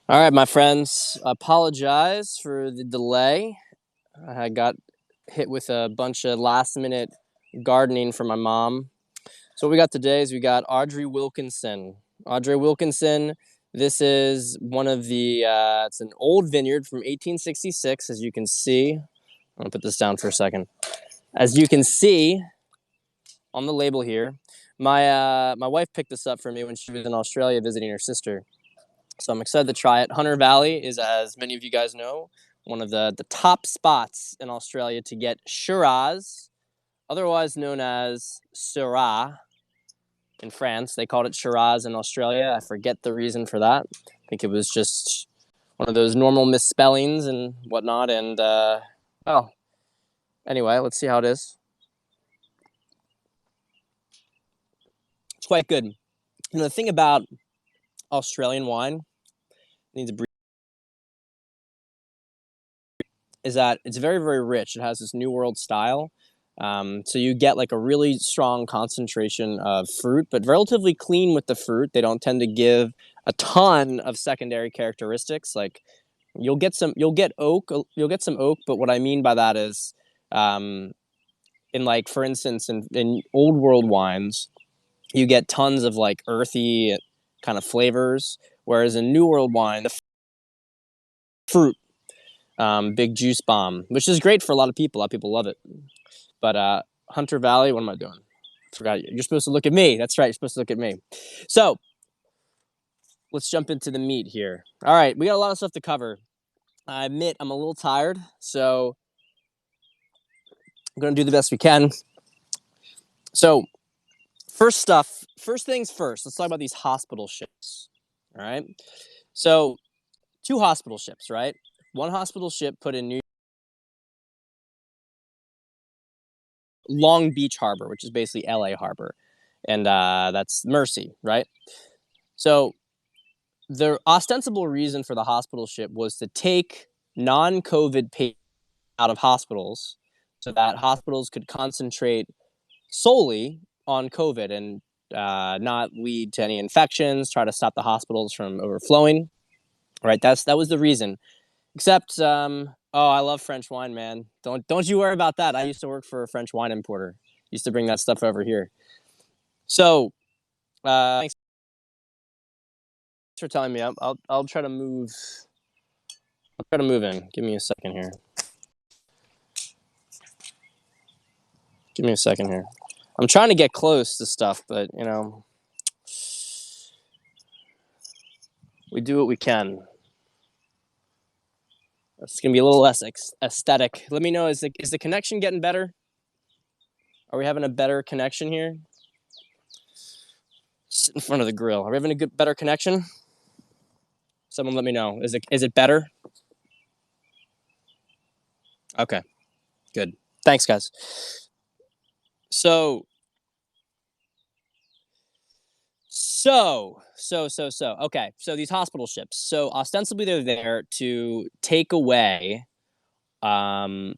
All right, my friends, apologize for the delay. I got hit with a bunch of last minute gardening from my mom. So what we got today is we got Audrey Wilkinson. Audrey Wilkinson, this is one of the, it's an old vineyard from 1866, as you can see. I'm gonna put this down for a second. As you can see on the label here, my wife picked this up for me when she was in Australia visiting her sister. So I'm excited to try it. Hunter Valley is, as many of you guys know, one of the top spots in Australia to get Shiraz, otherwise known as Syrah in France. They called it Shiraz in Australia. I forget the reason for that. I think it was just one of those normal misspellings and whatnot. And, well, anyway, let's see how it is. It's quite good. The thing about Australian wine, needs a brief, is that it's very, very rich. It has this New World style. So you get like a really strong concentration of fruit, but relatively clean with the fruit. They don't tend to give a ton of secondary characteristics. Like you'll get some oak, but what I mean by that is, in like, for instance, in old world wines, you get tons of like earthy kind of flavors, whereas in New World wine, the fruit, big juice bomb, which is great for a lot of people. A lot of people love it. But Hunter Valley, what am I doing? Forgot you're supposed to look at me. That's right, you're supposed to look at me. So let's jump into the meat here. All right, we got a lot of stuff to cover. I admit I'm a little tired, so I'm gonna do the best we can. So first things first, let's talk about these hospital ships. All right. So two hospital ships, right? One hospital ship put in Long Beach Harbor, which is basically LA Harbor. And that's Mercy, right? So the ostensible reason for the hospital ship was to take non-COVID patients out of hospitals so that hospitals could concentrate solely on COVID and not lead to any infections, try to stop the hospitals from overflowing. Right, that was the reason. Except, oh, I love French wine, man. Don't you worry about that. I used to work for a French wine importer. Used to bring that stuff over here. So, thanks for telling me. I'll try to move. I'll try to move in. Give me a second here. Give me a second here. I'm trying to get close to stuff, but we do what we can. It's gonna be a little less aesthetic. Let me know. Is the connection getting better? Are we having a better connection here? Sit in front of the grill. Are we having a better connection? Someone let me know. Is it better? Okay, good. Thanks, guys. So okay. So these hospital ships. So ostensibly they're there to take away um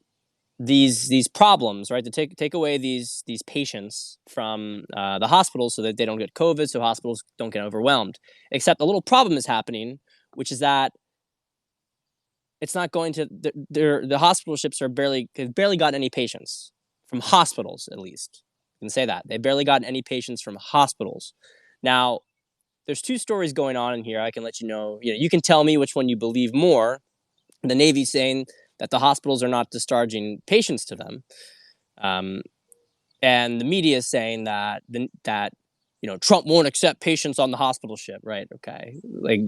these problems, right? To take away these patients from the hospitals so that they don't get COVID, so hospitals don't get overwhelmed. Except a little problem is happening, which is that it's not going to the hospital ships they've barely got any patients from hospitals, at least. You can say that they barely got any patients from hospitals. Now, there's two stories going on in here. I can let you know. You can tell me which one you believe more. The Navy's saying that the hospitals are not discharging patients to them, um, and the media is saying that Trump won't accept patients on the hospital ship. Right? Okay, like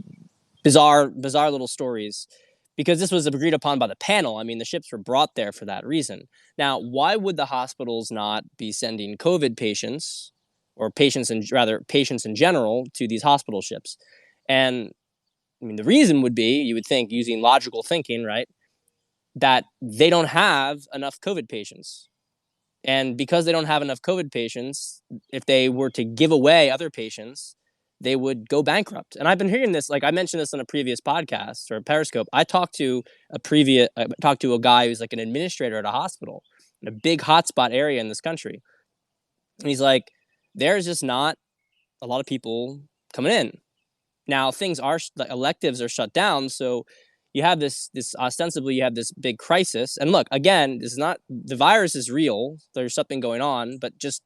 bizarre little stories, because this was agreed upon by the panel. I mean, the ships were brought there for that reason. Now, why would the hospitals not be sending COVID patients, or patients in general, to these hospital ships? And I mean, the reason would be, you would think, using logical thinking, right, that they don't have enough COVID patients. And because they don't have enough COVID patients, if they were to give away other patients, they would go bankrupt. And I've been hearing this, like I mentioned this on a previous podcast or Periscope. I talked to a guy who's like an administrator at a hospital in a big hotspot area in this country. And he's like, there's just not a lot of people coming in. Now things are the electives are shut down, so you have this ostensibly you have this big crisis. And look, again, this is not the virus is real. There's something going on, but just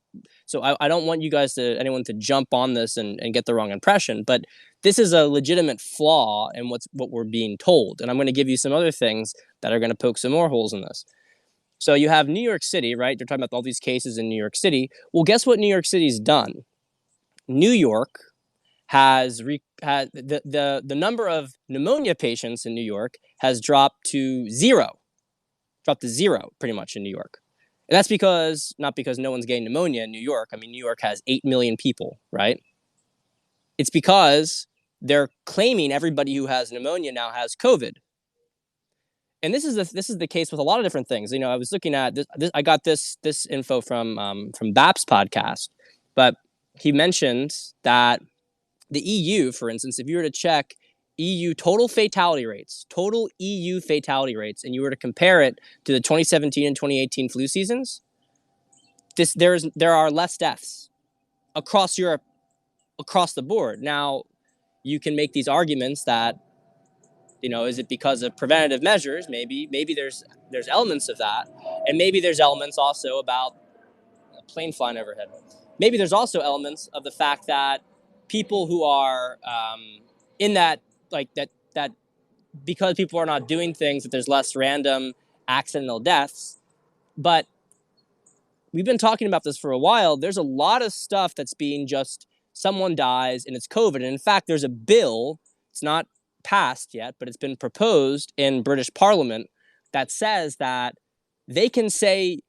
so I don't want you guys to anyone to jump on this and get the wrong impression. But this is a legitimate flaw in what we're being told. And I'm going to give you some other things that are going to poke some more holes in this. So you have New York City, right? They're talking about all these cases in New York City. Well, guess what New York City's done? New York has the number of pneumonia patients in New York has dropped to zero pretty much in New York. And that's not because no one's getting pneumonia in New York. I mean, New York has 8 million people, right? It's because they're claiming everybody who has pneumonia now has COVID. And this is the case with a lot of different things. You know, I was looking at this I got this info from BAP's podcast, but he mentioned that the EU, for instance, if you were to check EU total EU fatality rates, and you were to compare it to the 2017 and 2018 flu seasons, there are less deaths across Europe, across the board. Now, you can make these arguments that, you know, is it because of preventative measures? Maybe there's elements of that, and maybe there's elements also about a plane flying overhead. Maybe there's also elements of the fact that people who are in that that because people are not doing things, that there's less random accidental deaths. But we've been talking about this for a while. There's a lot of stuff that's being just someone dies and it's COVID. And in fact, there's a bill. It's not passed yet, but it's been proposed in British Parliament that says that they can say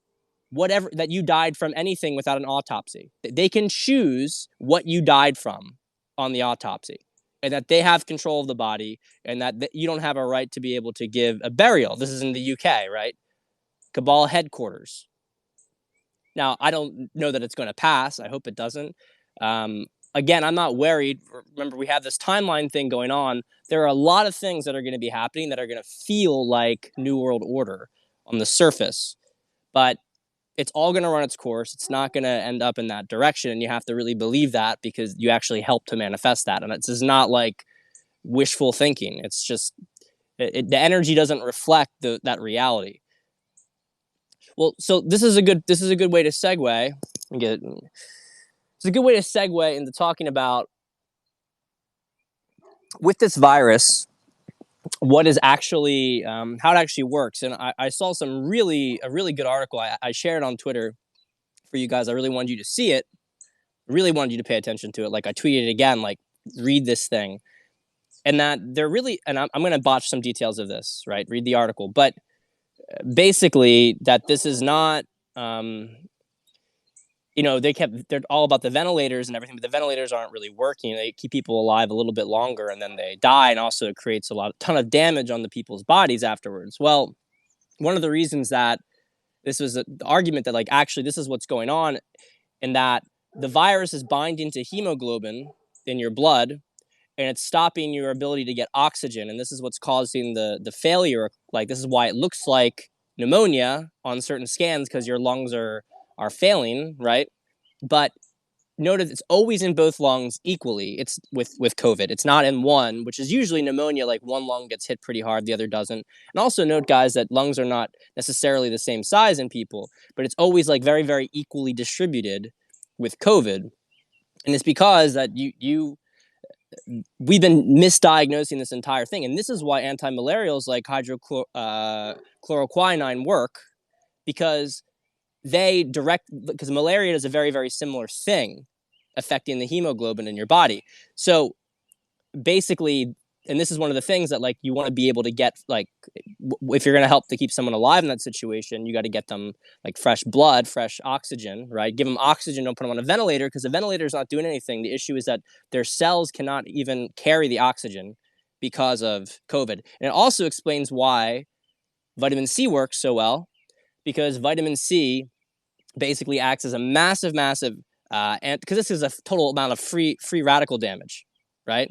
whatever that you died from anything without an autopsy. They can choose what you died from on the autopsy, and that they have control of the body, and that you don't have a right to be able to give a burial. This is in the UK, right? CABAL headquarters. Now, I don't know that it's going to pass. I hope it doesn't. Again, I'm not worried. Remember, we have this timeline thing going on. There are a lot of things that are going to be happening that are going to feel like New World Order on the surface. But it's all going to run its course. It's not going to end up in that direction. And you have to really believe that, because you actually help to manifest that. And it's just not like wishful thinking. It's just the energy doesn't reflect that reality. Well, so this is a good way to segue. It's a good way to segue into talking about, with this virus, what is actually how it actually works. And I saw a really good article. I shared it on Twitter for you guys. I really wanted you to see it. Really wanted you to pay attention to it. Like, I tweeted it again, like, read this thing. And that they're really, and I'm going to botch some details of this, right? Read the article. But basically, that this is not, you know, they're all about the ventilators and everything, but the ventilators aren't really working. They keep people alive a little bit longer, and then they die, and also it creates ton of damage on the people's bodies afterwards. Well, one of the reasons that this was the argument that, like, actually this is what's going on, and that the virus is binding to hemoglobin in your blood, and it's stopping your ability to get oxygen, and this is what's causing the failure. Like, this is why it looks like pneumonia on certain scans, because your lungs are failing, right? But notice it's always in both lungs equally. It's with COVID. It's not in one, which is usually pneumonia. Like, one lung gets hit pretty hard, the other doesn't. And also note, guys, that lungs are not necessarily the same size in people, but it's always like very, very equally distributed with COVID. And it's because that we've been misdiagnosing this entire thing. And this is why anti-malarials like hydrochloroquine work, because because malaria is a very, very similar thing affecting the hemoglobin in your body. So basically, and this is one of the things that, like, you want to be able to get, like, if you're going to help to keep someone alive in that situation, you got to get them, like, fresh blood, fresh oxygen, right? Give them oxygen, don't put them on a ventilator, because the ventilator is not doing anything. The issue is that their cells cannot even carry the oxygen because of COVID. And it also explains why vitamin C works so well, because vitamin C basically acts as a massive, and because this is a total amount of free radical damage, right?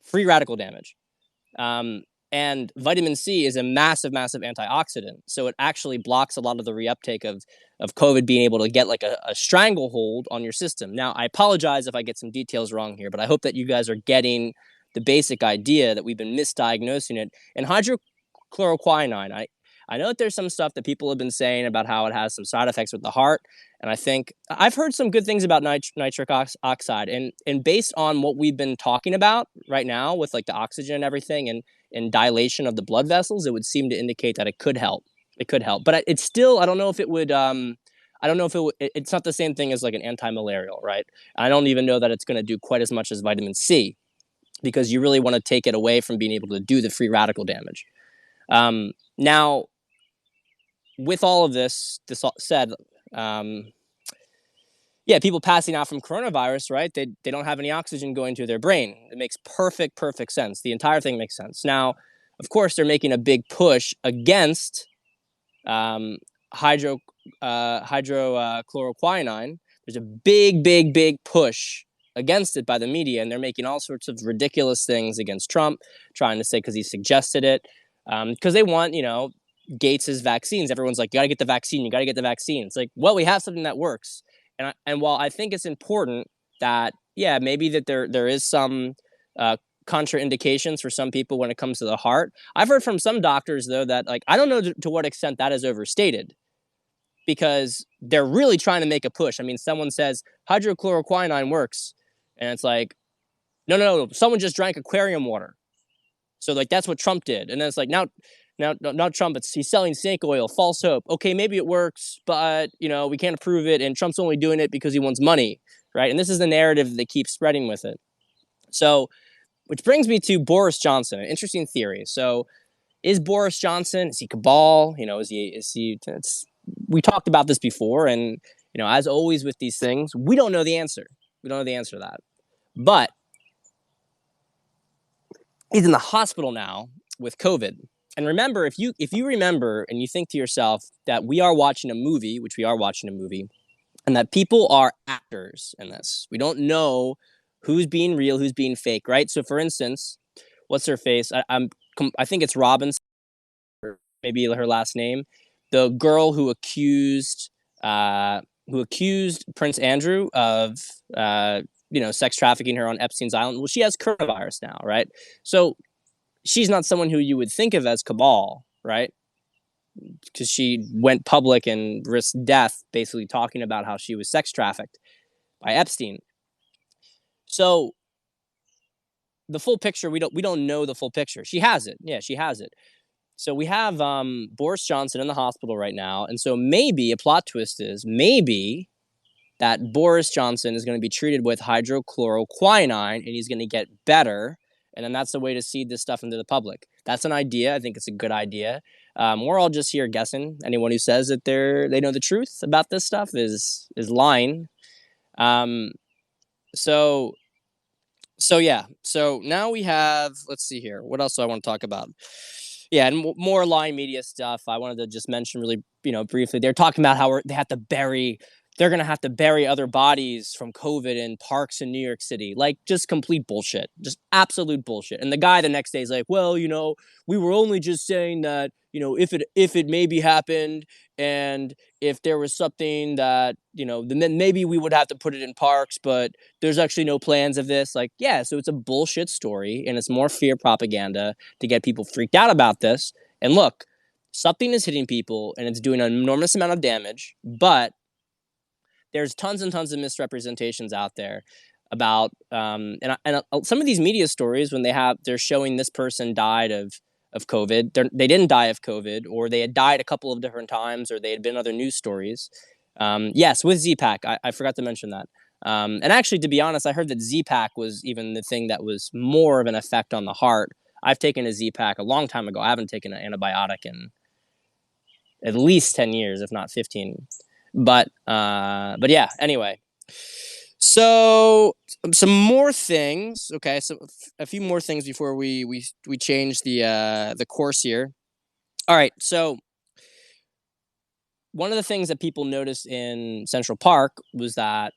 Free radical damage. And vitamin C is a massive antioxidant. So it actually blocks a lot of the reuptake of COVID being able to get, like, a stranglehold on your system. Now, I apologize if I get some details wrong here, but I hope that you guys are getting the basic idea that we've been misdiagnosing it. And hydrochloroquinine, I know that there's some stuff that people have been saying about how it has some side effects with the heart, and I think I've heard some good things about nitric oxide, and based on what we've been talking about right now with like the oxygen and everything, and dilation of the blood vessels, it would seem to indicate that it could help. It could help, but it's still, I don't know if it would. I don't know if it's not the same thing as like an anti-malarial, right? I don't even know that it's going to do quite as much as vitamin C, because you really want to take it away from being able to do the free radical damage. Now, with all of this said, yeah, people passing out from coronavirus, right? They don't have any oxygen going to their brain. It makes perfect sense. The entire thing makes sense. Now, of course, they're making a big push against hydrochloroquinine. There's a big push against it by the media, and they're making all sorts of ridiculous things against Trump, trying to say because he suggested it, because they want, Gates's vaccines. Everyone's like, you got to get the vaccine. You got to get the vaccine. It's like, well, we have something that works. And while I think it's important that, yeah, maybe that there is some contraindications for some people when it comes to the heart, I've heard from some doctors, though, that, like, I don't know to what extent that is overstated, because they're really trying to make a push. I mean, someone says hydrochloroquinine works, and it's like, no, someone just drank aquarium water. So, like, that's what Trump did. And then it's like, now Trump, he's selling snake oil, false hope. Okay, maybe it works, but, we can't prove it, and Trump's only doing it because he wants money, right? And this is the narrative they keep spreading with it. So, which brings me to Boris Johnson, an interesting theory. So, is Boris Johnson, is he cabal? We talked about this before, and, as always with these things, we don't know the answer. We don't know the answer to that. But he's in the hospital now with COVID. And remember, if you remember and you think to yourself that we are watching a movie, which we are watching a movie, and that people are actors in this. We don't know who's being real, who's being fake, right? So, for instance, what's her face? I think it's Robinson, or maybe her last name, the girl who accused Prince Andrew of sex trafficking her on Epstein's Island. Well, she has coronavirus now, right? So she's not someone who you would think of as cabal, right? Because she went public and risked death, basically talking about how she was sex trafficked by Epstein. So the full picture, we don't know the full picture. She has it. Yeah, she has it. So we have Boris Johnson in the hospital right now. And so maybe a plot twist is maybe that Boris Johnson is going to be treated with hydrochloroquinine and he's going to get better. And then that's the way to seed this stuff into the public. That's an idea. I think it's a good idea. We're all just here guessing. Anyone who says that they know the truth about this stuff is lying. So yeah. So now we have, let's see here. What else do I want to talk about? Yeah, and more lying media stuff. I wanted to just mention really, briefly. They're talking about how they're going to have to bury other bodies from COVID in parks in New York City. Like, just complete bullshit. Just absolute bullshit. And the guy the next day is like, well, we were only just saying that, if it maybe happened, and if there was something that, then maybe we would have to put it in parks, but there's actually no plans of this. Like, yeah, so it's a bullshit story, and it's more fear propaganda to get people freaked out about this. And look, something is hitting people, and it's doing an enormous amount of damage, but there's tons and tons of misrepresentations out there about and some of these media stories, when they're showing this person died of COVID, they didn't die of COVID, or they had died a couple of different times, or they had been other news stories. Yes, with Z-Pack, I forgot to mention that. And actually, to be honest, I heard that Z-Pack was even the thing that was more of an effect on the heart. I've taken a Z-Pack a long time ago. I haven't taken an antibiotic in at least 10 years, if not 15. But yeah, anyway. So some more things. Okay, so a few more things before we change the course here. All right, so one of the things that people noticed in Central Park was that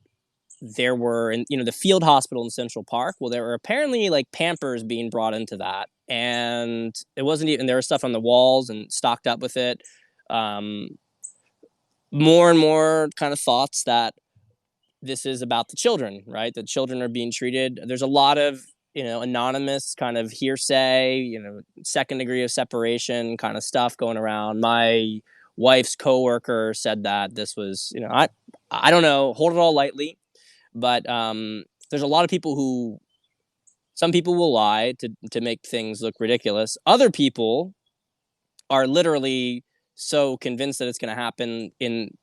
there were, the field hospital in Central Park. Well, there were apparently like Pampers being brought into that, and it wasn't even, there was stuff on the walls and stocked up with it. More and more kind of thoughts that this is about the children, right? The children are being treated. There's a lot of anonymous kind of hearsay, second degree of separation kind of stuff going around. My wife's coworker said that this was, I don't know, hold it all lightly, but there's a lot of people who, some people will lie to make things look ridiculous. Other people are literally so convinced that it's going to happen in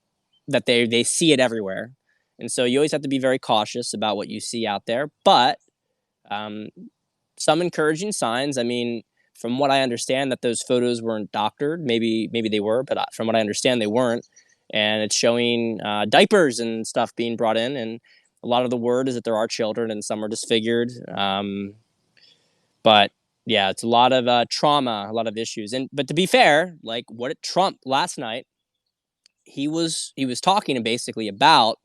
that they see it everywhere. And so you always have to be very cautious about what you see out there. But some encouraging signs. I mean, from what I understand, that those photos weren't doctored. Maybe they were, but from what I understand, they weren't. And it's showing diapers and stuff being brought in. And a lot of the word is that there are children and some are disfigured. But yeah, it's a lot of trauma, a lot of issues. But to be fair, like what Trump last night, he was talking basically about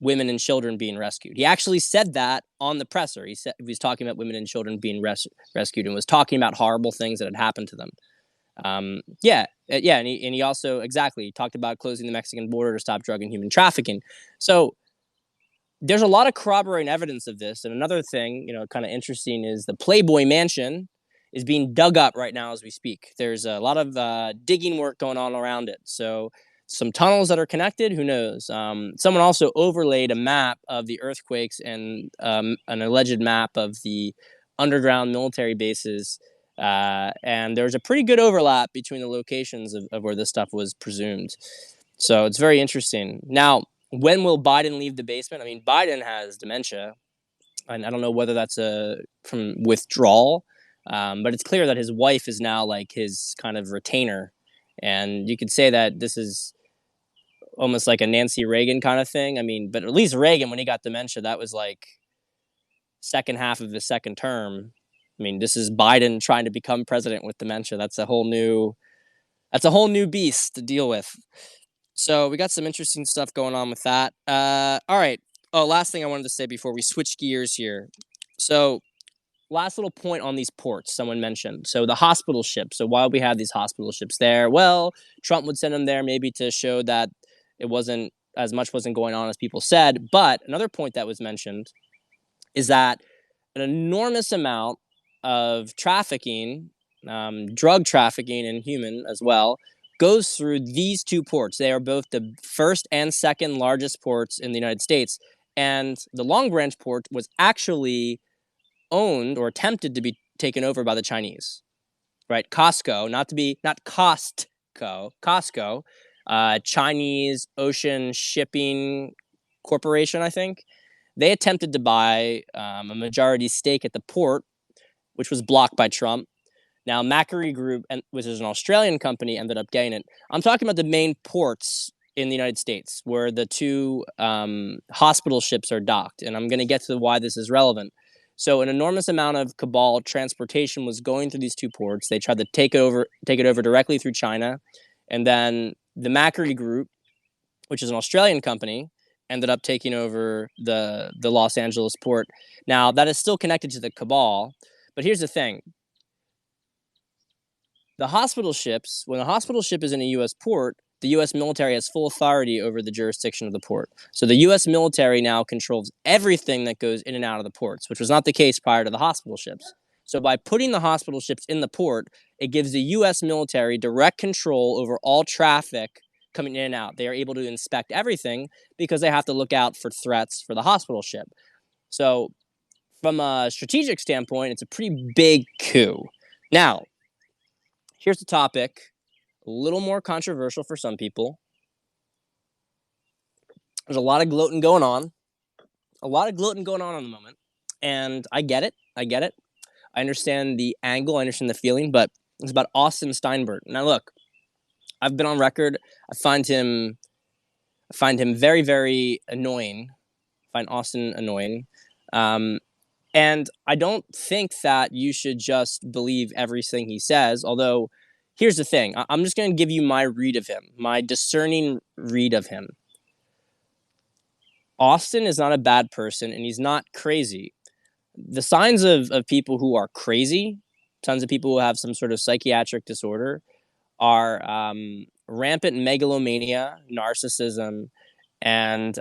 women and children being rescued. He actually said that on the presser. He was talking about women and children being rescued and was talking about horrible things that had happened to them. And he also exactly talked about closing the Mexican border to stop drug and human trafficking. So there's a lot of corroborating evidence of this. And another thing, kind of interesting is the Playboy Mansion is being dug up right now as we speak. There's a lot of digging work going on around it. So some tunnels that are connected, who knows? Someone also overlaid a map of the earthquakes and an alleged map of the underground military bases. And there's a pretty good overlap between the locations of where this stuff was presumed. So it's very interesting. Now, when will Biden leave the basement? I mean, Biden has dementia, and I don't know whether that's from withdrawal, but it's clear that his wife is now like his kind of retainer. And you could say that this is almost like a Nancy Reagan kind of thing. I mean, but at least Reagan, when he got dementia, that was like second half of his second term. I mean, this is Biden trying to become president with dementia. That's a whole new beast to deal with. So we got some interesting stuff going on with that. All right. Oh, last thing I wanted to say before we switch gears here. So last little point on these ports someone mentioned. So the hospital ships. So why we have these hospital ships there? Well, Trump would send them there maybe to show that it wasn't as much wasn't going on as people said. But another point that was mentioned is that an enormous amount of trafficking, drug trafficking and human as well, goes through these two ports. They are both the first and second largest ports in the United States. And the Long Branch port was actually owned or attempted to be taken over by the Chinese, right? Costco, not Costco, Chinese Ocean Shipping Corporation, I think. They attempted to buy a majority stake at the port, which was blocked by Trump. Now, Macquarie Group, which is an Australian company, ended up getting it. I'm talking about the main ports in the United States where the two hospital ships are docked, and I'm going to get to why this is relevant. So an enormous amount of cabal transportation was going through these two ports. They tried to take it over directly through China, and then the Macquarie Group, which is an Australian company, ended up taking over the Los Angeles port. Now, that is still connected to the cabal, but here's the thing. The hospital ships, when a hospital ship is in a U.S. port, the U.S. military has full authority over the jurisdiction of the port. So the U.S. military now controls everything that goes in and out of the ports, which was not the case prior to the hospital ships. So by putting the hospital ships in the port, it gives the U.S. military direct control over all traffic coming in and out. They are able to inspect everything because they have to look out for threats for the hospital ship. So from a strategic standpoint, it's a pretty big coup. Now, here's the topic, a little more controversial for some people. There's a lot of gloating going on. A lot of gloating going on the moment. And I get it. I understand the angle. I understand the feeling. But it's about Austin Steinbart. Now, look, I've been on record. I find him very, very annoying. I find Austin annoying. And I don't think that you should just believe everything he says, although here's the thing. I'm just going to give you my read of him, my discerning read of him. Austin is not a bad person, and he's not crazy. The signs of people who are crazy, tons of people who have some sort of psychiatric disorder, are rampant megalomania, narcissism, and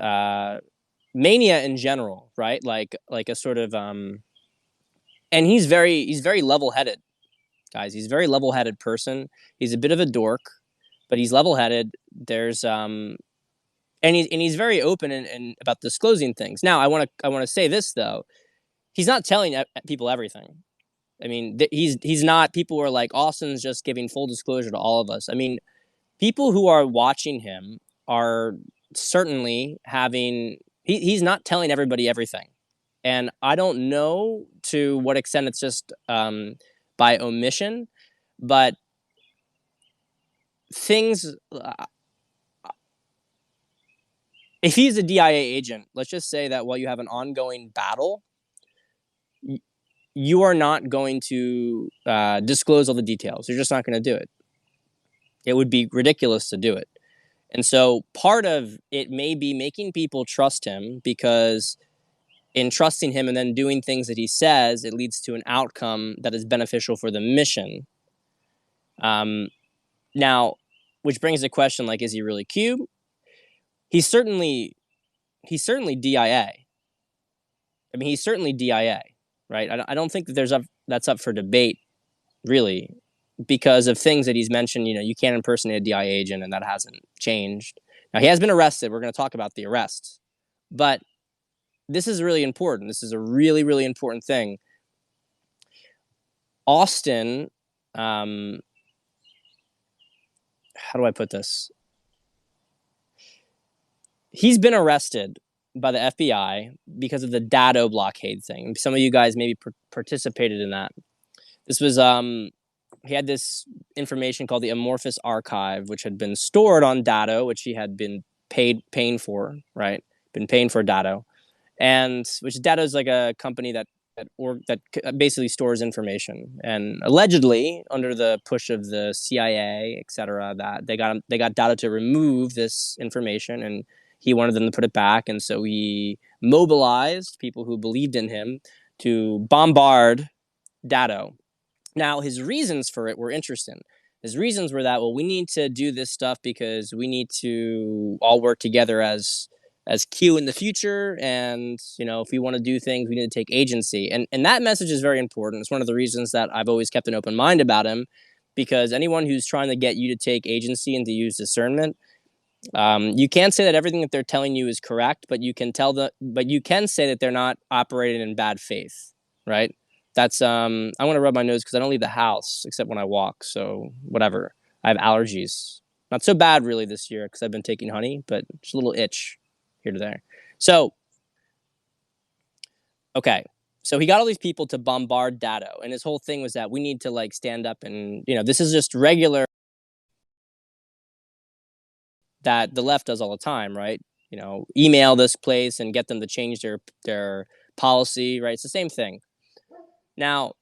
mania in general, right? Like a sort of and he's very level-headed, guys. He's a very level-headed person. He's a bit of a dork, but he's level-headed. There's and he's very open and about disclosing things. Now, I want to say this though. He's not telling people everything. I mean, he's not. People are like, Austin's just giving full disclosure to all of us. I mean, people who are watching him are certainly having. He's not telling everybody everything, and I don't know to what extent it's just by omission, but things. If he's a DIA agent, let's just say that while you have an ongoing battle, you are not going to disclose all the details. You're just not going to do it. It would be ridiculous to do it. And so part of it may be making people trust him, because in trusting him and then doing things that he says, it leads to an outcome that is beneficial for the mission. Now, which brings the question, like, is he really Q? He's certainly DIA. I mean, he's certainly DIA, right? I don't think that that's up for debate, really, because of things that he's mentioned. You can't impersonate a DIA agent, and that hasn't changed. Now, he has been arrested. We're going to talk about the arrest, but this is really important. This is a really, really important thing. Austin, how do I put this? He's been arrested by the FBI because of the Dado blockade thing. Some of you guys maybe participated in that. This was he had this information called the amorphous archive, which had been stored on Dado, which he had been paying for, right? Been paying for Dado, and which Dado is like a company that basically stores information, and allegedly under the push of the CIA, etc., that they got Dado to remove this information, and he wanted them to put it back, and so he mobilized people who believed in him to bombard Dado. Now, his reasons for it were interesting. His reasons were that, well, we need to do this stuff because we need to all work together as Q in the future, and if we want to do things, we need to take agency. And that message is very important. It's one of the reasons that I've always kept an open mind about him, because anyone who's trying to get you to take agency and to use discernment, you can't say that everything that they're telling you is correct, but you can say that they're not operating in bad faith, right? That's I want to rub my nose because I don't leave the house except when I walk. So whatever. I have allergies. Not so bad really this year because I've been taking honey, but just a little itch here to there. So, okay. So he got all these people to bombard Dado, and his whole thing was that we need to stand up and, this is just regular that the left does all the time, right? Email this place and get them to change their policy, right? It's the same thing. Now,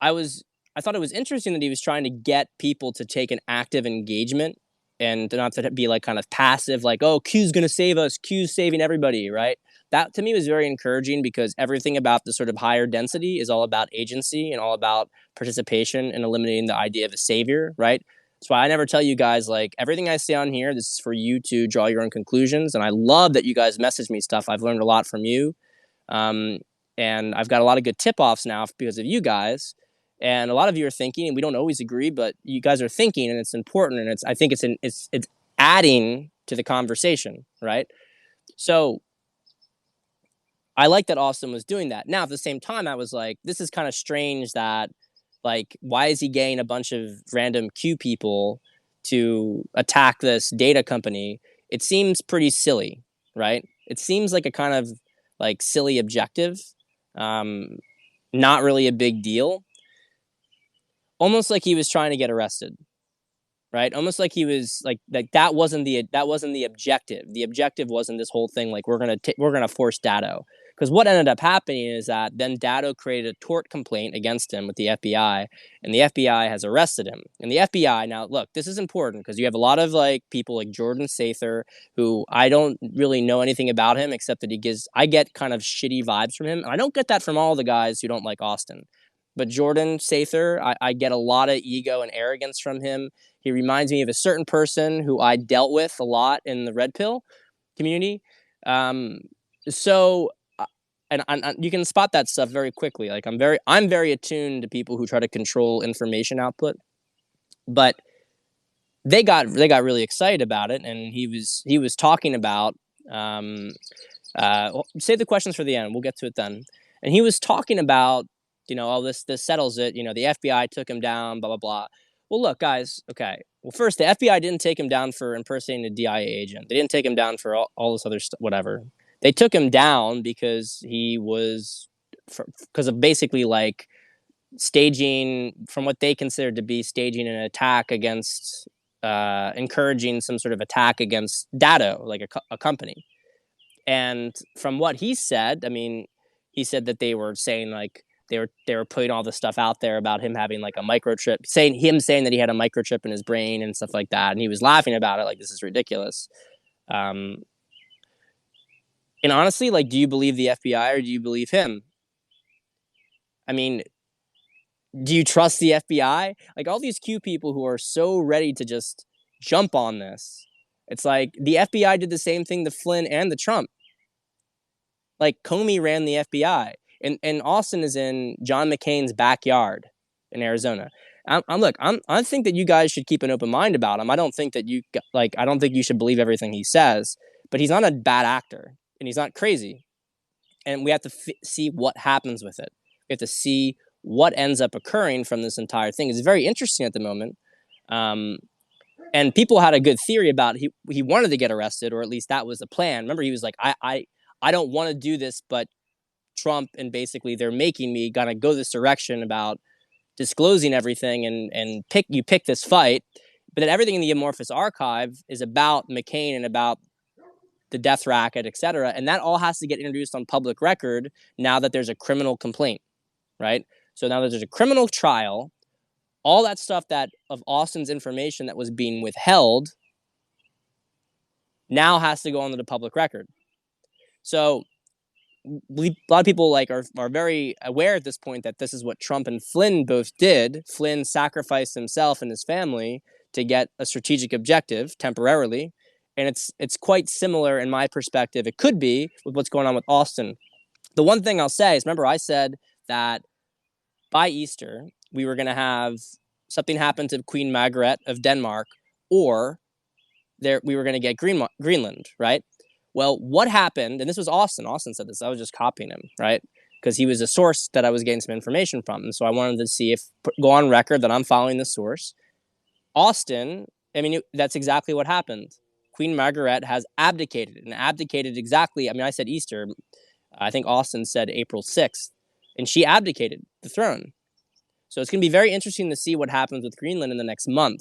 I thought it was interesting that he was trying to get people to take an active engagement and not to be kind of passive, oh, Q's going to save us, Q's saving everybody, right? That to me was very encouraging, because everything about the sort of higher density is all about agency and all about participation and eliminating the idea of a savior, right? That's why I never tell you guys, everything I say on here, this is for you to draw your own conclusions. And I love that you guys message me stuff. I've learned a lot from you. And I've got a lot of good tip-offs now because of you guys. And a lot of you are thinking, and we don't always agree, but you guys are thinking, and it's important, and I think it's adding to the conversation, right? So I like that Austin was doing that. Now, at the same time, I was like, this is kind of strange that, why is he getting a bunch of random Q people to attack this data company? It seems pretty silly, right? It seems like a kind of silly objective, not really a big deal. Almost like he was trying to get arrested, right? Almost like he was that wasn't the objective. The objective wasn't this whole thing we're gonna force Dado. Because what ended up happening is that then Dado created a tort complaint against him with the FBI, and the FBI has arrested him. And the FBI, now look, this is important because you have a lot of people like Jordan Sather, who I don't really know anything about him except that I get kind of shitty vibes from him. And I don't get that from all the guys who don't like Austin. But Jordan Sather, I get a lot of ego and arrogance from him. He reminds me of a certain person who I dealt with a lot in the Red Pill community. and you can spot that stuff very quickly. Like I'm very attuned to people who try to control information output, but they got really excited about it, and he was talking about save the questions for the end. We'll get to it then. And he was talking about, all this settles it. The FBI took him down, blah blah blah. Well, look, guys. Okay. Well, first, the FBI didn't take him down for impersonating a DIA agent. They didn't take him down for all this other stuff, whatever. They took him down because he was, because of basically like staging, from what they considered to be staging an attack against, encouraging some sort of attack against Datto, like a company. And from what he said, I mean, he said that they were saying like they were putting all this stuff out there about him having like a microchip, saying that he had a microchip in his brain and stuff like that, and he was laughing about it like this is ridiculous. And honestly, like, do you believe the FBI or do you believe him? I mean, do you trust the FBI? Like all these Q people who are so ready to just jump on this. It's like the FBI did the same thing to Flynn and to Trump. Like Comey ran the FBI, and Austin is in John McCain's backyard in Arizona. I think that you guys should keep an open mind about him. I don't think that I don't think you should believe everything he says, but he's not a bad actor and he's not crazy. And we have to see what happens with it. We have to see what ends up occurring from this entire thing. It's very interesting at the moment. And people had a good theory about he wanted to get arrested, or at least that was the plan. Remember, he was like, I don't want to do this, but Trump and basically they're making me gonna go this direction about disclosing everything and pick this fight. But then everything in the Amorphous archive is about McCain and about the death racket, etc. And that all has to get introduced on public record now that there's a criminal complaint, right? So now that there's a criminal trial, all that stuff that of Austin's information that was being withheld now has to go onto the public record. So a lot of people are very aware at this point that this is what Trump and Flynn both did. Flynn sacrificed himself and his family to get a strategic objective temporarily. And it's quite similar in my perspective. It could be with what's going on with Austin. The one thing I'll say is, remember I said that by Easter, we were going to have something happen to Queen Margaret of Denmark, or we were going to get Greenland, right? Well, what happened, and this was Austin. Austin said this. I was just copying him, right? Because he was a source that I was getting some information from. And so I wanted to see go on record that I'm following the source. Austin, I mean, that's exactly what happened. Queen Margaret has abdicated, and abdicated exactly. I mean, I said Easter. I think Austin said April 6th. And she abdicated the throne. So it's going to be very interesting to see what happens with Greenland in the next month,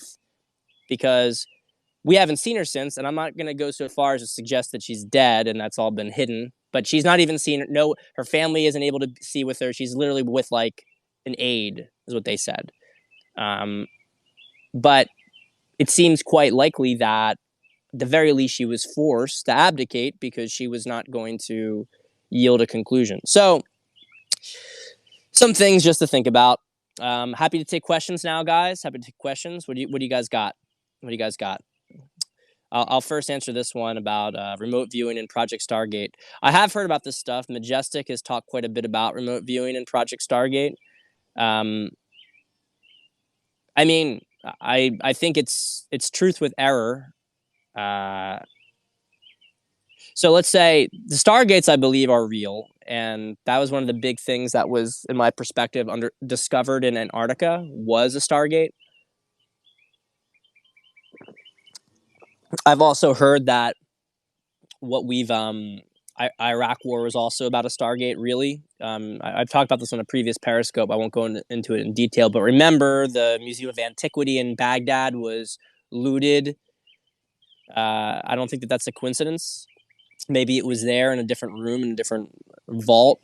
because we haven't seen her since, and I'm not going to go so far as to suggest that she's dead and that's all been hidden, but she's not even seen, no, her family isn't able to see with her. She's literally with like an aide, is what they said. But it seems quite likely that at the very least she was forced to abdicate because she was not going to yield a conclusion. So some things just to think about. Happy to take questions now, guys. Happy to take questions. What do you guys got? What do you guys got? I'll first answer this one about remote viewing in Project Stargate. I have heard about this stuff. Majestic has talked quite a bit about remote viewing in Project Stargate. I mean, I think it's truth with error. So let's say the Stargates, I believe, are real, and that was one of the big things that was, in my perspective, discovered in Antarctica was a Stargate. I've also heard that what we've Iraq War was also about a Stargate. Really, I've talked about this on a previous Periscope. I won't go into it in detail, but remember the Museum of Antiquity in Baghdad was looted. I don't think that that's a coincidence. Maybe it was there in a different room, in a different vault.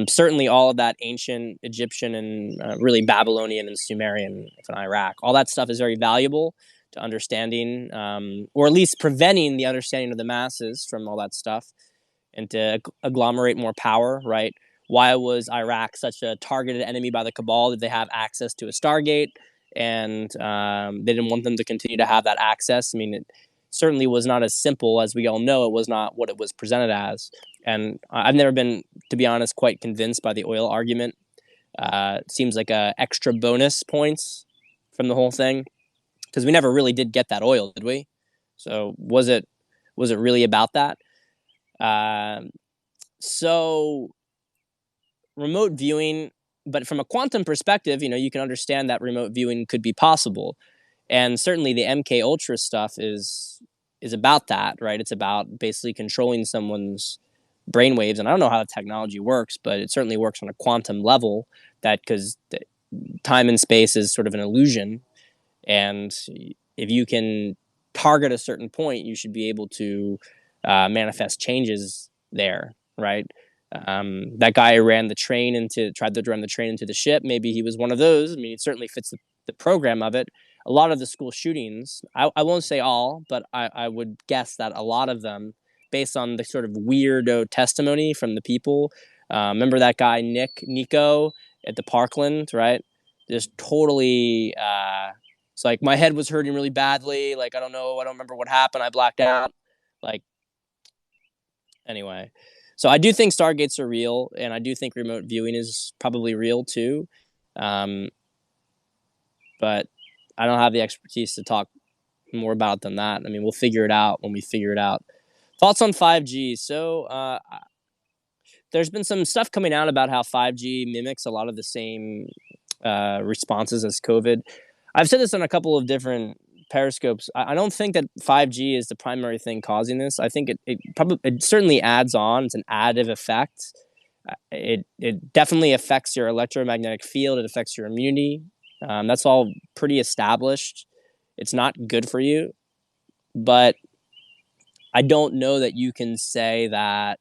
Certainly all of that ancient Egyptian and really Babylonian and Sumerian from Iraq, all that stuff is very valuable to understanding, or at least preventing the understanding of the masses from all that stuff, and to agglomerate more power, right? Why was Iraq such a targeted enemy by the Cabal? Did they have access to a Stargate? And they didn't want them to continue to have that access. I mean, certainly was not as simple as we all know. It was not what it was presented as. And I've never been, to be honest, quite convinced by the oil argument. It seems like a extra bonus points from the whole thing, because we never really did get that oil, did we? So was it really about that? Um, so remote viewing, but from a quantum perspective, you can understand that remote viewing could be possible, and certainly the MK Ultra stuff is about that, right? It's about basically controlling someone's brainwaves, and I don't know how the technology works, but it certainly works on a quantum level. That because time and space is sort of an illusion, and if you can target a certain point, you should be able to manifest changes there, right? That guy who tried to run the train into the ship. Maybe he was one of those. I mean, it certainly fits the program of it. A lot of the school shootings, I won't say all, but I would guess that a lot of them, based on the sort of weirdo testimony from the people. Remember that guy Nico at the Parkland, right? Just totally. It's like my head was hurting really badly. Like I don't know, I don't remember what happened. I blacked out. Like anyway, so I do think Stargates are real, and I do think remote viewing is probably real too. Um, but I don't have the expertise to talk more about it than that. I mean, we'll figure it out when we figure it out. Thoughts on 5G? So there's been some stuff coming out about how 5G mimics a lot of the same responses as COVID. I've said this on a couple of different periscopes. I don't think that 5G is the primary thing causing this. I think it certainly adds on. It's an additive effect. It definitely affects your electromagnetic field. It affects your immunity. That's all pretty established. It's not good for you, but I don't know that you can say that.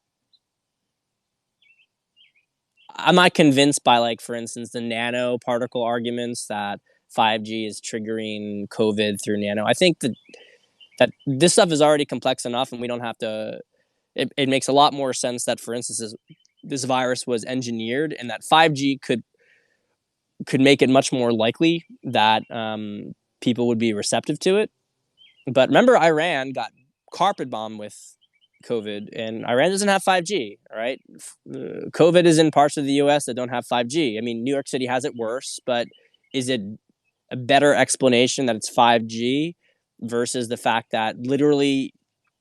I'm not convinced by, like, for instance, the nanoparticle arguments that 5G is triggering COVID through nano. I think that this stuff is already complex enough, and we don't have to. It makes a lot more sense that, for instance, this virus was engineered, and that 5G could make it much more likely that people would be receptive to it. But remember, Iran got carpet bombed with COVID, and Iran doesn't have 5G. Right? COVID is in parts of the U.S. that don't have 5G. I mean, New York City has it worse, but is it a better explanation that it's 5G versus the fact that literally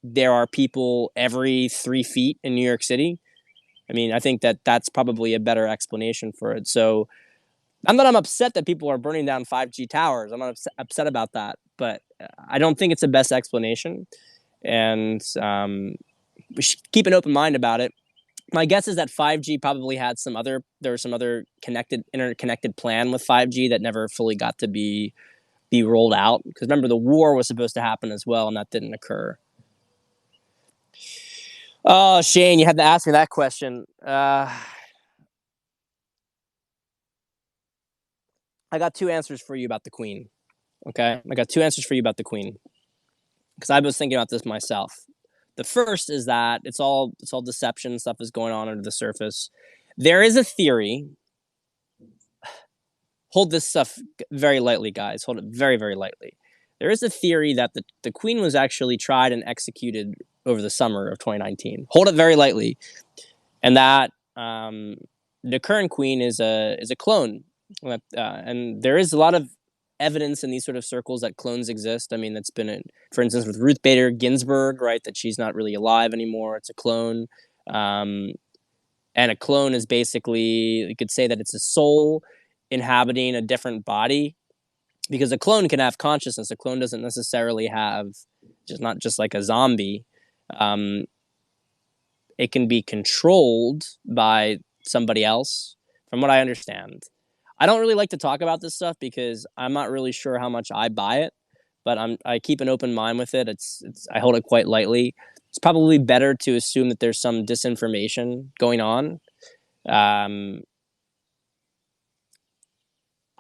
there are people every 3 feet in New York City? I mean, I think that that's probably a better explanation for it. So I'm upset that people are burning down 5G towers. I'm not upset about that, but I don't think it's the best explanation. And we should keep an open mind about it. My guess is that 5G probably had there was some other interconnected plan with 5G that never fully got to be rolled out. Because remember, the war was supposed to happen as well, and that didn't occur. Oh, Shane, you had to ask me that question. I got two answers for you about the Queen. Okay, I got two answers for you about the Queen, because I was thinking about this myself. The first is that it's all deception. Stuff is going on under the surface. There is a theory. Hold this stuff very lightly, guys. Hold it very, very lightly. There is a theory that the Queen was actually tried and executed over the summer of 2019. Hold it very lightly, and that the current Queen is a clone. And there is a lot of evidence in these sort of circles that clones exist. I mean, that's been, for instance, with Ruth Bader Ginsburg, right? That she's not really alive anymore. It's a clone. And a clone is basically, you could say that it's a soul inhabiting a different body, because a clone can have consciousness. A clone doesn't necessarily have, not just like a zombie. It can be controlled by somebody else, from what I understand. I don't really like to talk about this stuff because I'm not really sure how much I buy it, but I keep an open mind with it. I hold it quite lightly. It's probably better to assume that there's some disinformation going on. I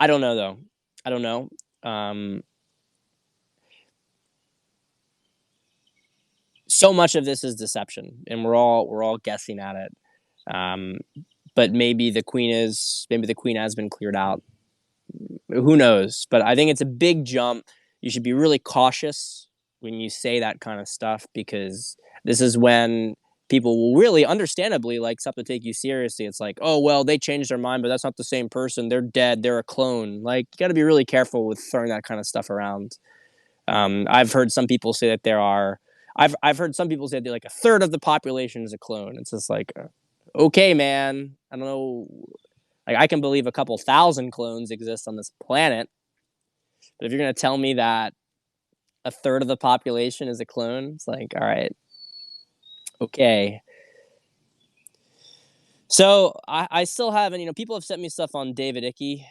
don't know though. I don't know. So much of this is deception, and we're all guessing at it. But maybe the Queen has been cleared out. Who knows? But I think it's a big jump. You should be really cautious when you say that kind of stuff, because this is when people will really understandably like stop to take you seriously. It's like, oh well, they changed their mind, but that's not the same person. They're dead. They're a clone. Like, you got to be really careful with throwing that kind of stuff around. I've heard some people say that there are. I've heard some people say that like a third of the population is a clone. It's just like, okay, man. I don't know. Like, I can believe a couple thousand clones exist on this planet, but if you're gonna tell me that a third of the population is a clone, it's like, all right, okay. So I still haven't, people have sent me stuff on David Icke,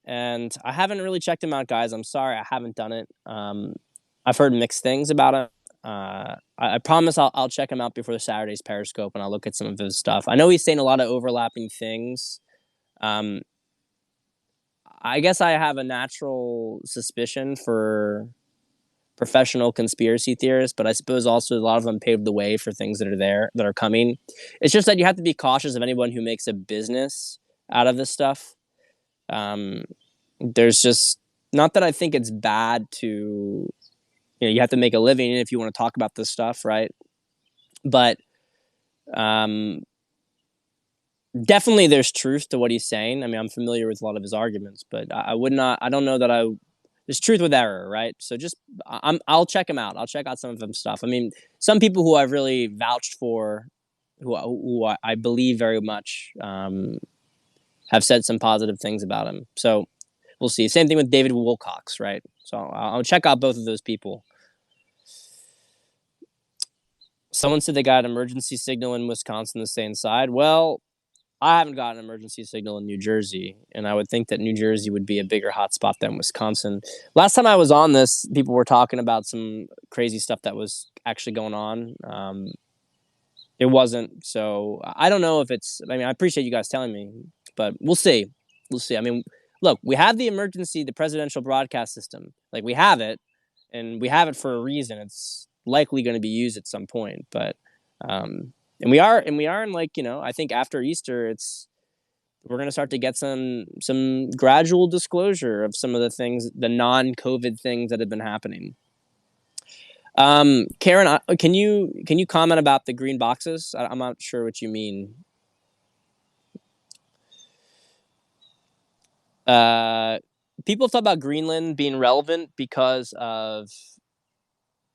and I haven't really checked him out, guys. I'm sorry, I haven't done it. I've heard mixed things about him. I promise I'll check him out before the Saturday's Periscope, and I'll look at some of his stuff. I know he's saying a lot of overlapping things. Um, I guess I have a natural suspicion for professional conspiracy theorists, but I suppose also a lot of them paved the way for things that are coming. It's just that you have to be cautious of anyone who makes a business out of this stuff. There's just, not that I think it's bad to, you have to make a living if you want to talk about this stuff, right? But definitely there's truth to what he's saying. I mean, I'm familiar with a lot of his arguments, but I don't know that there's truth with error, right? So I'll check him out. I'll check out some of his stuff. I mean, some people who I've really vouched for, who I believe very much, have said some positive things about him. So we'll see. Same thing with David Wilcox, right? So I'll check out both of those people. Someone said they got an emergency signal in Wisconsin to stay inside. Well, I haven't got an emergency signal in New Jersey, and I would think that New Jersey would be a bigger hotspot than Wisconsin. Last time I was on this, people were talking about some crazy stuff that was actually going on. It wasn't, so I don't know if it's. I mean, I appreciate you guys telling me, but we'll see. We'll see. I mean, look, we have the presidential broadcast system. Like, we have it, and we have it for a reason. It's likely going to be used at some point, but. And we are in, like, I think after Easter, we're going to start to get some gradual disclosure of some of the things, the non-COVID things that have been happening. Karen, can you comment about the green boxes? I'm not sure what you mean. People have talked about Greenland being relevant because of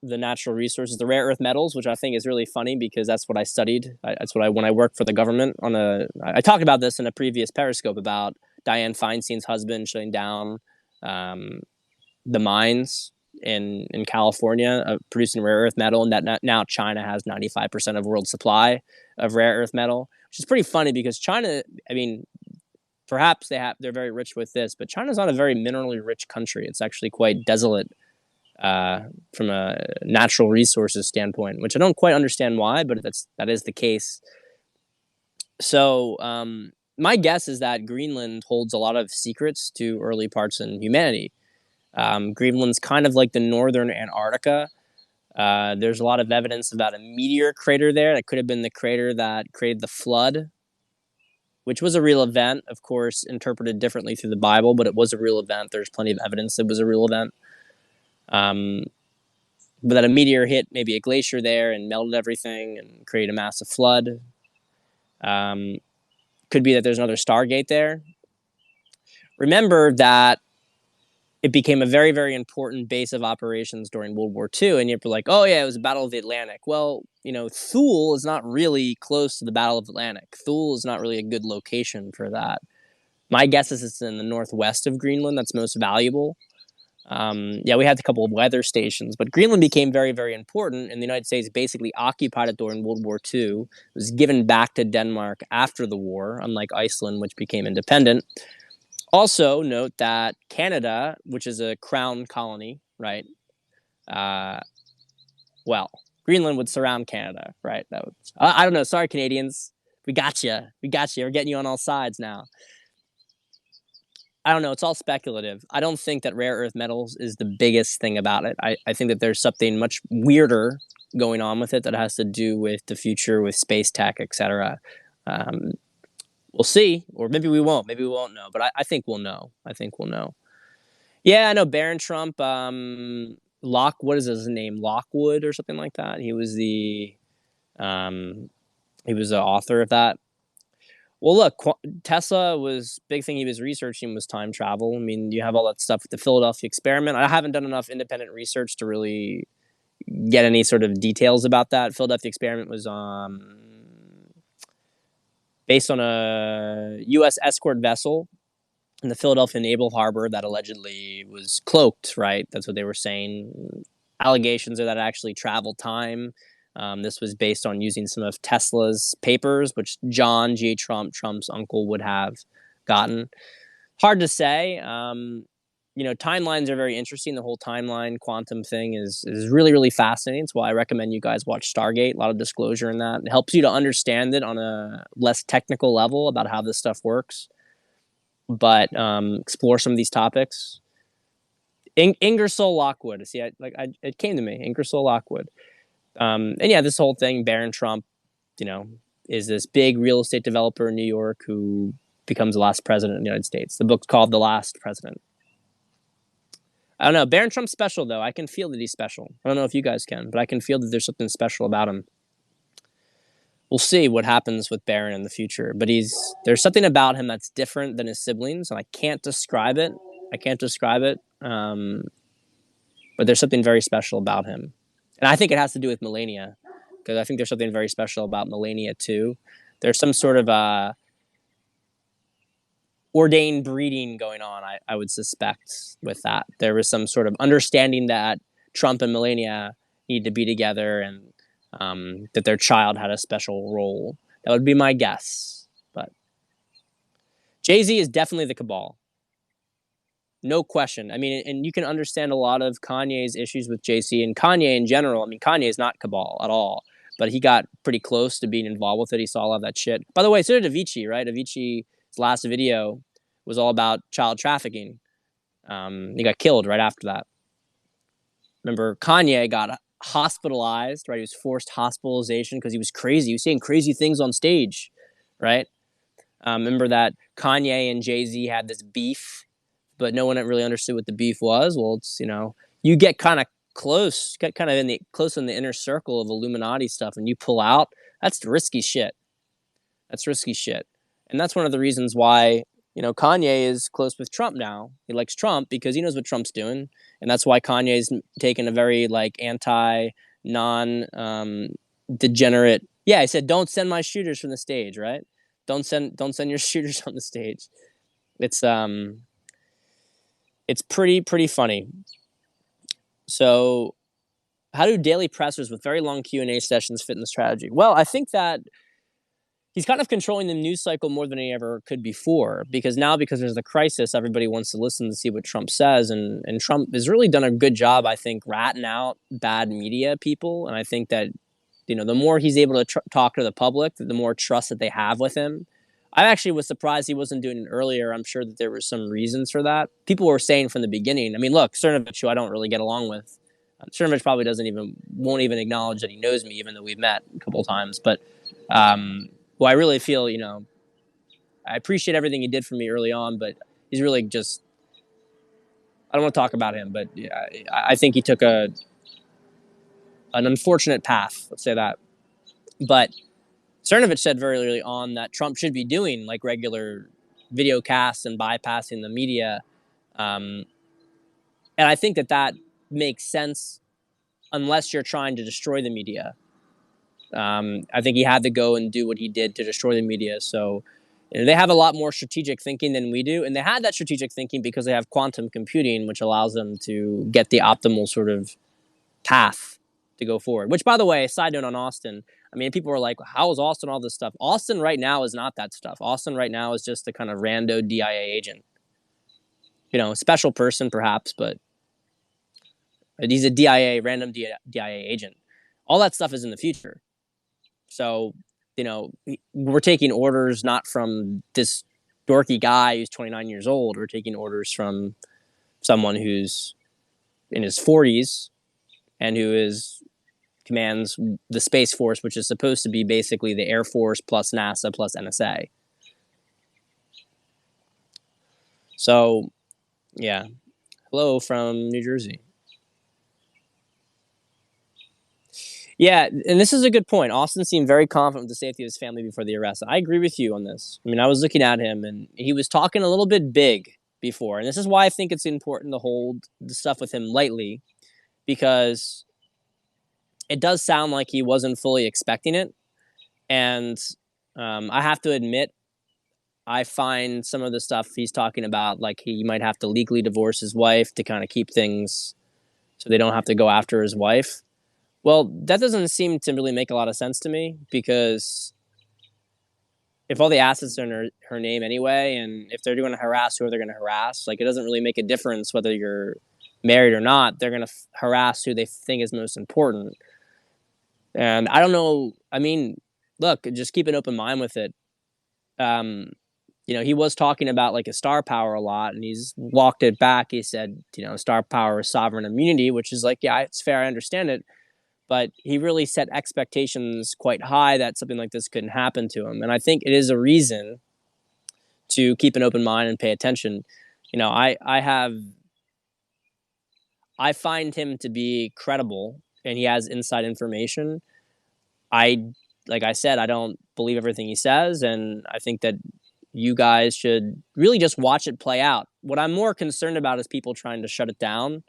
the natural resources, the rare earth metals, which I think is really funny because that's what I studied. When I worked for the government I talked about this in a previous Periscope about Dianne Feinstein's husband shutting down the mines in California producing rare earth metal, and that now China has 95% of world supply of rare earth metal, which is pretty funny because China, I mean, perhaps they're very rich with this, but China's not a very minerally rich country. It's actually quite desolate from a natural resources standpoint, which I don't quite understand why, but that is the case. So my guess is that Greenland holds a lot of secrets to early parts in humanity. Greenland's kind of like the northern Antarctica. There's a lot of evidence about a meteor crater there that could have been the crater that created the flood, which was a real event, of course, interpreted differently through the Bible, but it was a real event. There's plenty of evidence it was a real event. But that a meteor hit maybe a glacier there and melted everything and created a massive flood. Could be that there's another Stargate there. Remember that it became a very, very important base of operations during World War II, and you're like, oh yeah, it was the Battle of the Atlantic. Well, Thule is not really close to the Battle of the Atlantic. Thule is not really a good location for that. My guess is it's in the northwest of Greenland that's most valuable. Yeah, we had a couple of weather stations, but Greenland became very, very important, and the United States basically occupied it during World War II. It was given back to Denmark after the war, unlike Iceland, which became independent. Also, note that Canada, which is a crown colony, right? Well, Greenland would surround Canada, right? I don't know. Sorry, Canadians. We got you. We got you. We're getting you on all sides now. I don't know. It's all speculative. I don't think that rare earth metals is the biggest thing about it. I think that there's something much weirder going on with it that has to do with the future, with space tech, etc. We'll see, or maybe we won't. Maybe we won't know, but I think we'll know. I think we'll know. Yeah, I know Barron Trump. What is his name? Lockwood or something like that. Um, he was the author of that. Well, look, Tesla was big thing he was researching was time travel. I mean, you have all that stuff with the Philadelphia experiment. I haven't done enough independent research to really get any sort of details about that. Philadelphia experiment was based on a U.S. escort vessel in the Philadelphia Naval Harbor that allegedly was cloaked, right? That's what they were saying. Allegations are that it actually traveled time. This was based on using some of Tesla's papers, which John G. Trump, Trump's uncle, would have gotten. Hard to say. Timelines are very interesting. The whole timeline quantum thing is really, really fascinating. That's why I recommend you guys watch Stargate. A lot of disclosure in that. It helps you to understand it on a less technical level about how this stuff works, but explore some of these topics. Ingersoll Lockwood. See, it came to me. Ingersoll Lockwood. And yeah, this whole thing, Barron Trump, is this big real estate developer in New York who becomes the last president of the United States. The book's called The Last President. I don't know. Barron Trump's special, though. I can feel that he's special. I don't know if you guys can, but I can feel that there's something special about him. We'll see what happens with Barron in the future, but there's something about him that's different than his siblings, and I can't describe it. But there's something very special about him. And I think it has to do with Melania, because I think there's something very special about Melania, too. There's some sort of ordained breeding going on, I would suspect, with that. There was some sort of understanding that Trump and Melania need to be together and that their child had a special role. That would be my guess. But Jay-Z is definitely the cabal. No question. I mean, and you can understand a lot of Kanye's issues with Jay-Z and Kanye in general. I mean, Kanye is not cabal at all, but he got pretty close to being involved with it. He saw a lot of that shit. By the way, so did Avicii, right? Avicii's last video was all about child trafficking. He got killed right after that. Remember, Kanye got hospitalized, right? He was forced hospitalization because he was crazy. He was saying crazy things on stage, right? Remember that Kanye and Jay-Z had this beef, but no one really understood what the beef was. Well, it's, you get kind of close, get kind of in the inner circle of Illuminati stuff, and you pull out. That's risky shit. And that's one of the reasons why, Kanye is close with Trump now. He likes Trump because he knows what Trump's doing. And that's why Kanye's taken a very degenerate. Yeah, I said, don't send my shooters from the stage, right? Don't send your shooters on the stage. It's pretty funny. So how do daily pressers with very long Q&A sessions fit in the strategy? Well, I think that he's kind of controlling the news cycle more than he ever could before, because there's the crisis, everybody wants to listen to see what Trump says, and Trump has really done a good job, I think, ratting out bad media people, and I think that, the more he's able to talk to the public, the more trust that they have with him. I actually was surprised he wasn't doing it earlier. I'm sure that there were some reasons for that. People were saying from the beginning, I mean, look, Cernovich, who I don't really get along with, Cernovich probably won't even acknowledge that he knows me, even though we've met a couple of times, but well, I really feel, I appreciate everything he did for me early on, but he's really just, I don't want to talk about him, but yeah, I think he took an unfortunate path, let's say that. But Cernovich said very early on that Trump should be doing regular video casts and bypassing the media. And I think that makes sense unless you're trying to destroy the media. I think he had to go and do what he did to destroy the media. So they have a lot more strategic thinking than we do. And they had that strategic thinking because they have quantum computing, which allows them to get the optimal sort of path to go forward. Which, by the way, side note on Austin, I mean, people are like, how is Austin all this stuff? Austin right now is not that stuff. Austin right now is just a kind of rando DIA agent. Special person perhaps, but he's a random DIA agent. All that stuff is in the future. So, we're taking orders not from this dorky guy who's 29 years old. We're taking orders from someone who's in his 40s and who commands the Space Force, which is supposed to be basically the Air Force plus NASA plus NSA. So, yeah. Hello from New Jersey. Yeah, and this is a good point. Austin seemed very confident with the safety of his family before the arrest. I agree with you on this. I mean, I was looking at him, and he was talking a little bit big before, and this is why I think it's important to hold the stuff with him lightly, because it does sound like he wasn't fully expecting it. And I have to admit, I find some of the stuff he's talking about, like he might have to legally divorce his wife to kind of keep things so they don't have to go after his wife. Well, that doesn't seem to really make a lot of sense to me, because if all the assets are in her name anyway, and if they're going to harass who they're going to harass, like it doesn't really make a difference whether you're married or not. They're going to harass who they think is most important. And I don't know. I mean, look, just keep an open mind with it. Um, he was talking about like a star power a lot, and he's walked it back. He said, star power is sovereign immunity, which is like, yeah, it's fair. I understand it. But he really set expectations quite high that something like this couldn't happen to him. And I think it is a reason to keep an open mind and pay attention. I find him to be credible, and he has inside information. I Like I said, I don't believe everything he says, and I think that you guys should really just watch it play out. What I'm more concerned about is people trying to shut it down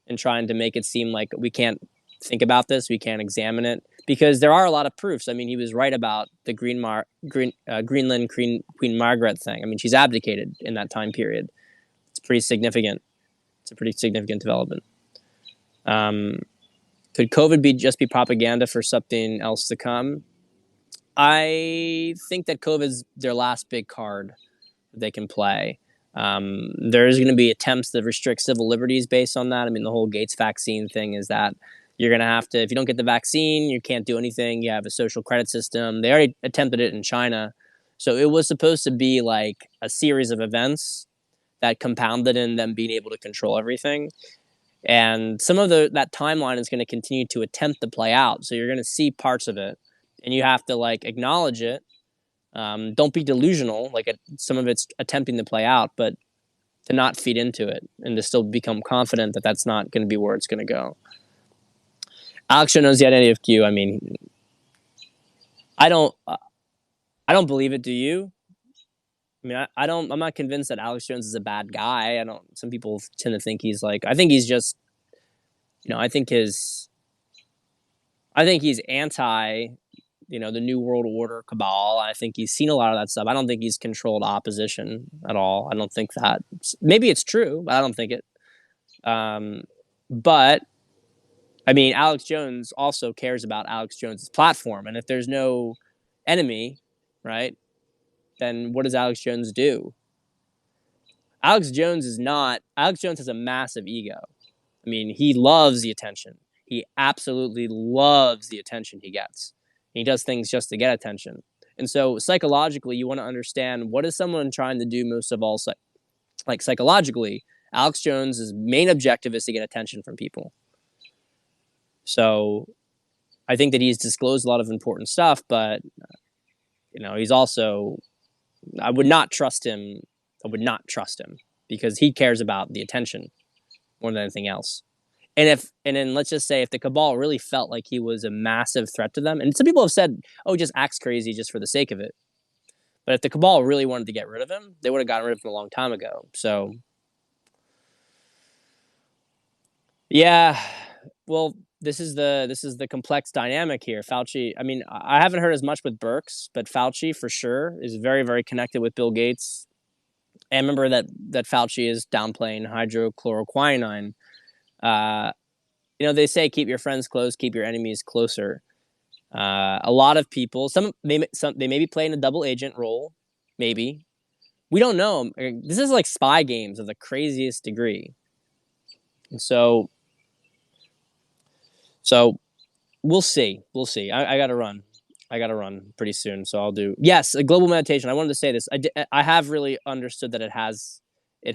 and trying to make it seem like we can't think about this, we can't examine it, because there are a lot of proofs. I mean, he was right about the Greenland Queen Margaret thing. I mean, she's abdicated in that time period. It's pretty significant. It's a pretty significant development. Could COVID just be propaganda for something else to come? I think that COVID's their last big card they can play. There's going to be attempts to restrict civil liberties based on that. I mean, the whole Gates vaccine thing is that you're going to have to, if you don't get the vaccine, you can't do anything. You have a social credit system. They already attempted it in China. So it was supposed to be like a series of events that compounded in them being able to control everything. And some of that timeline is going to continue to attempt to play out. So you're going to see parts of it, and you have to like acknowledge it. Don't be delusional. Like some of it's attempting to play out, but to not feed into it and to still become confident that that's not going to be where it's going to go. Alex Jones, the identity of Q. I mean, I don't believe it. Do you? I mean, I'm not convinced that Alex Jones is a bad guy. Some people tend to think he's like, I think he's just, I think he's anti, the New World Order cabal. I think he's seen a lot of that stuff. I don't think he's controlled opposition at all. I don't think that. Maybe it's true, but I don't think it. But I mean, Alex Jones also cares about Alex Jones's platform, and if there's no enemy, right, then what does Alex Jones do? Alex Jones has a massive ego. I mean, he loves the attention. He absolutely loves the attention he gets. He does things just to get attention. And so psychologically, you want to understand, what is someone trying to do most of all? Like psychologically, Alex Jones' main objective is to get attention from people. So I think that he's disclosed a lot of important stuff, but he's also, I would not trust him because he cares about the attention more than anything else. And then let's just say if the cabal really felt like he was a massive threat to them, and some people have said, oh, just acts crazy just for the sake of it. But if the cabal really wanted to get rid of him, they would have gotten rid of him a long time ago. So, yeah, well, this is the complex dynamic here. Fauci, I mean, I haven't heard as much with Birx, but Fauci for sure is very, very connected with Bill Gates. And remember that Fauci is downplaying hydrochloroquine. They say keep your friends close, keep your enemies closer. A lot of people, they may be playing a double agent role, maybe. We don't know. This is like spy games of the craziest degree. And so we'll see. I got to run. Pretty soon, so I'll do. Yes, a global meditation. I wanted to say this. I have really understood that it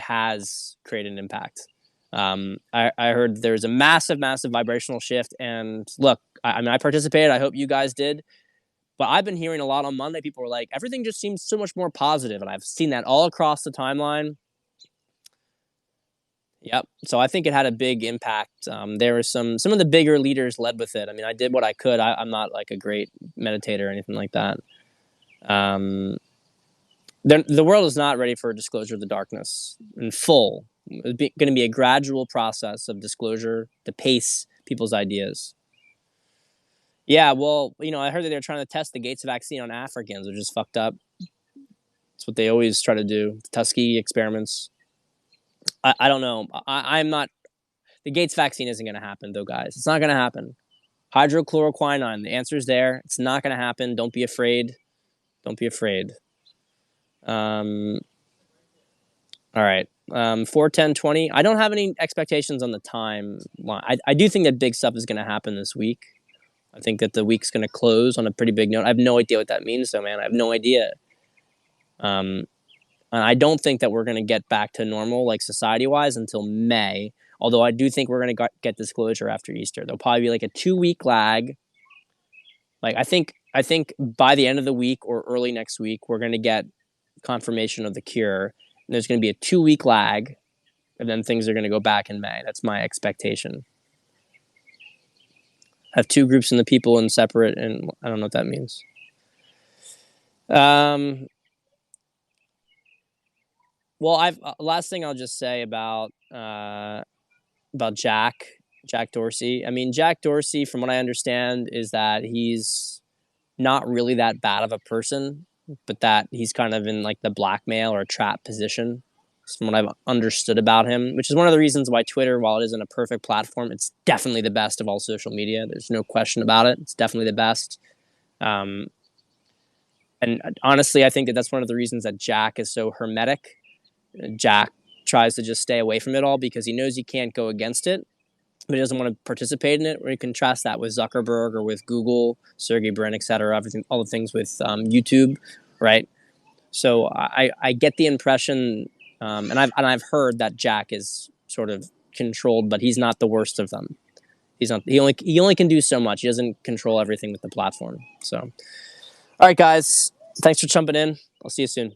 has created an impact. I heard there's a massive vibrational shift, and look, I mean, I participated. I hope you guys did, but I've been hearing a lot on Monday. People were like, everything just seems so much more positive, and I've seen that all across the timeline. Yep. So I think it had a big impact. There were some of the bigger leaders led with it. I mean, I did what I could. I'm not like a great meditator or anything like that. Um, the world is not ready for a disclosure of the darkness in full. It's going to be a gradual process of disclosure to pace people's ideas. Yeah, well, I heard that they're trying to test the Gates vaccine on Africans, which is fucked up. It's what they always try to do. The Tuskegee experiments. I don't know. I'm not. The Gates vaccine isn't going to happen, though, guys. It's not going to happen. Hydrochloroquine, the answer's there. It's not going to happen. Don't be afraid. Don't be afraid. Um, all right. 4:10:20. I don't have any expectations on the time. I do think that big stuff is going to happen this week. I think that the week's going to close on a pretty big note. I have no idea what that means, though, man. I have no idea. And I don't think that we're going to get back to normal, like society-wise, until May. Although I do think we're going to get disclosure after Easter. There'll probably be like a 2-week lag. Like I think by the end of the week or early next week, we're going to get confirmation of the cure. And there's going to be a 2-week lag, and then things are going to go back in May. That's my expectation. Have two groups in the people and separate, and I don't know what that means. Well, last thing I'll just say about Jack Dorsey. I mean, Jack Dorsey, from what I understand, is that he's not really that bad of a person, but that he's kind of in like the blackmail or trap position. From what I've understood about him, which is one of the reasons why Twitter, while it isn't a perfect platform, it's definitely the best of all social media. There's no question about it. It's definitely the best. And honestly, I think that that's one of the reasons that Jack is so hermetic. Jack tries to just stay away from it all because he knows he can't go against it, but he doesn't want to participate in it. Or you contrast that with Zuckerberg or with Google, Sergey Brin, et cetera, everything, all the things with YouTube, right? So I get the impression, and I've heard that Jack is sort of controlled, but he's not the worst of them. He's not. He only can do so much. He doesn't control everything with the platform. So, all right, guys, thanks for jumping in. I'll see you soon.